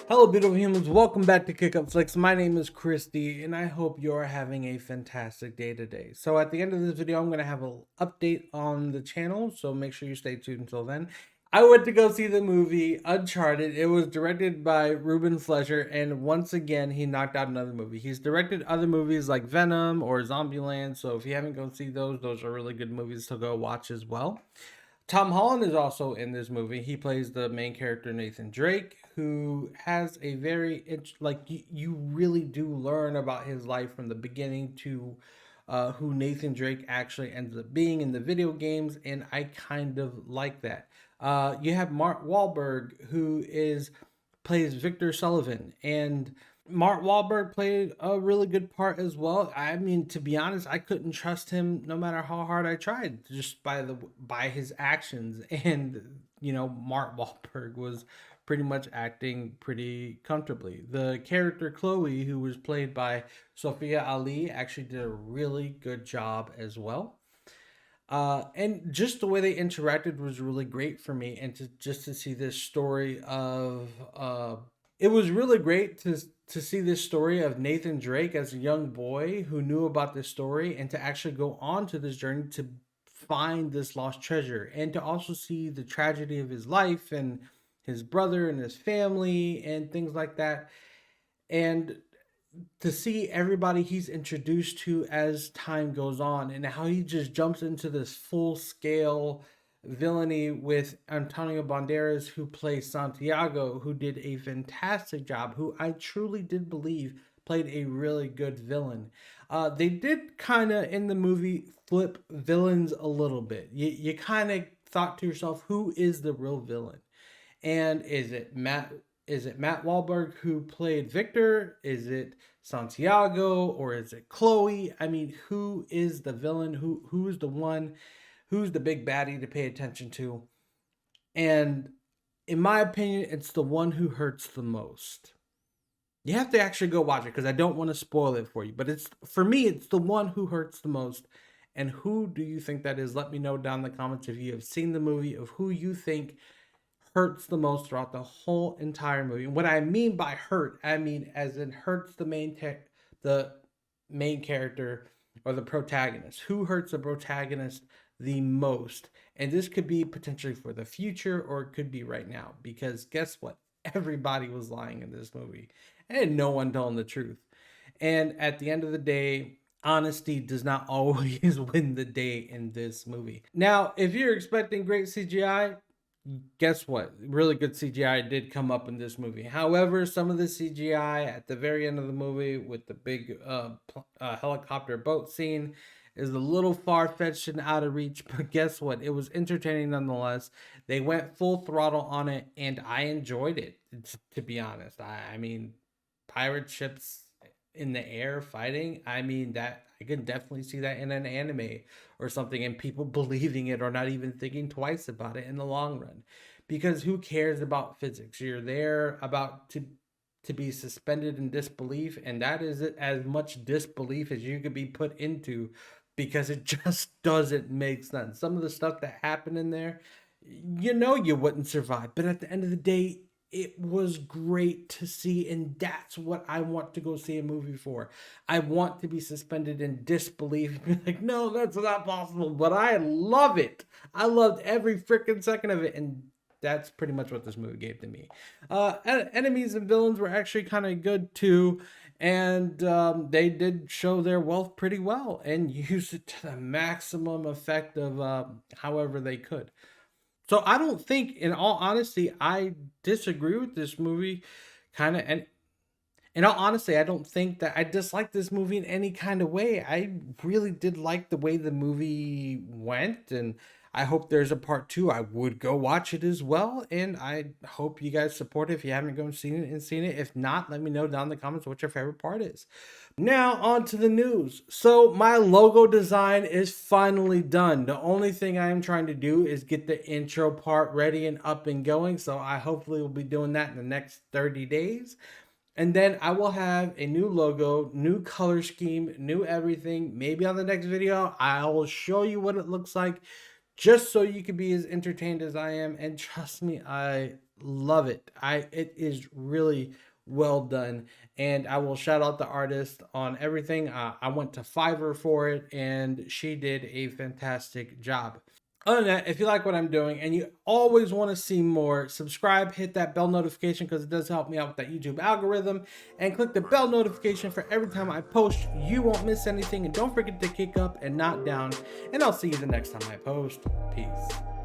Hello, beautiful humans. Welcome back to Kick Up Flicks. My name is Christy, and I hope you're having a fantastic day today. So at the end of this video, I'm going to have an update on the channel, so make sure you stay tuned until then. I went to go see the movie Uncharted. It was directed by Reuben Fletcher, and once again, he knocked out another movie. He's directed other movies like Venom or Zombieland, so if you haven't gone see those are really good movies to go watch as well. Tom Holland is also in this movie. He plays the main character, Nathan Drake, who has a very, you really do learn about his life from the beginning to who Nathan Drake actually ends up being in the video games, and I kind of like that. You have Mark Wahlberg, who plays Victor Sullivan, and Mark Wahlberg played a really good part as well. I mean, to be honest, I couldn't trust him no matter how hard I tried, just by his actions. And Mark Wahlberg was pretty much acting pretty comfortably. The character Chloe, who was played by Sophia Ali, actually did a really good job as well. And just the way they interacted was really great for me, and to see this story of it was really great to see this story of Nathan Drake as a young boy who knew about this story, and to actually go on to this journey to find this lost treasure, and to also see the tragedy of his life and his brother and his family and things like that, and to see everybody he's introduced to as time goes on, and how he just jumps into this full scale villainy with Antonio Banderas, who plays Santiago, who did a fantastic job, who I truly did believe played a really good villain. They did kind of in the movie flip villains a little bit. You kind of thought to yourself, who is the real villain? And is it Matt Wahlberg who played Victor? Is it Santiago, or is it Chloe? I mean, who is the villain? Who is the one? Who's the big baddie to pay attention to? And in my opinion, it's the one who hurts the most. You have to actually go watch it because I don't want to spoil it for you. But for me, it's the one who hurts the most. And who do you think that is? Let me know down in the comments if you have seen the movie, of who you think hurts the most throughout the whole entire movie. And what I mean by hurt, I mean as in hurts the main character or the protagonist. Who hurts the protagonist the most? And this could be potentially for the future, or it could be right now, because guess what? Everybody was lying in this movie, and no one telling the truth. And at the end of the day, honesty does not always win the day in this movie. Now, if you're expecting great CGI, guess what? Really good CGI did come up in this movie. However, some of the CGI at the very end of the movie with the big helicopter boat scene is a little far-fetched and out of reach, but guess what? It was entertaining nonetheless. They went full throttle on it, and I enjoyed it, to be honest. I mean, pirate ships in the air fighting, I mean, that I can definitely see that in an anime or something, and people believing it or not even thinking twice about it in the long run. Because who cares about physics? You're there about to be suspended in disbelief, and that is as much disbelief as you could be put into, because it just doesn't make sense. Some of the stuff that happened in there, you wouldn't survive. But at the end of the day, it was great to see, and that's what I want to go see a movie for. I want to be suspended in disbelief, like, no, that's not possible, but I love it. I loved every freaking second of it, and that's pretty much what this movie gave to me. Enemies and villains were actually kind of good too, and they did show their wealth pretty well and used it to the maximum effect of however they could. So I don't think, in all honesty, I disagree with this movie kind of. And in all honesty, I don't think that I dislike this movie in any kind of way. I really did like the way the movie went, and I hope there's a part two. I would go watch it as well, and I hope you guys support it if you haven't gone seen it. If not, let me know down in the comments what your favorite part is. Now on to the news. So my logo design is finally done. The only thing I am trying to do is get the intro part ready and up and going. So I hopefully will be doing that in the next 30 days. And then I will have a new logo, new color scheme, new everything. Maybe on the next video, I will show you what it looks like. just so you can be as entertained as I am. And trust me, I love it. It is really well done. And I will shout out the artist on everything. I went to Fiverr for it, and she did a fantastic job. Other than that, if you like what I'm doing and you always want to see more, subscribe, hit that bell notification because it does help me out with that YouTube algorithm, and click the bell notification for every time I post. You won't miss anything, and don't forget to kick up and not down, and I'll see you the next time I post. Peace.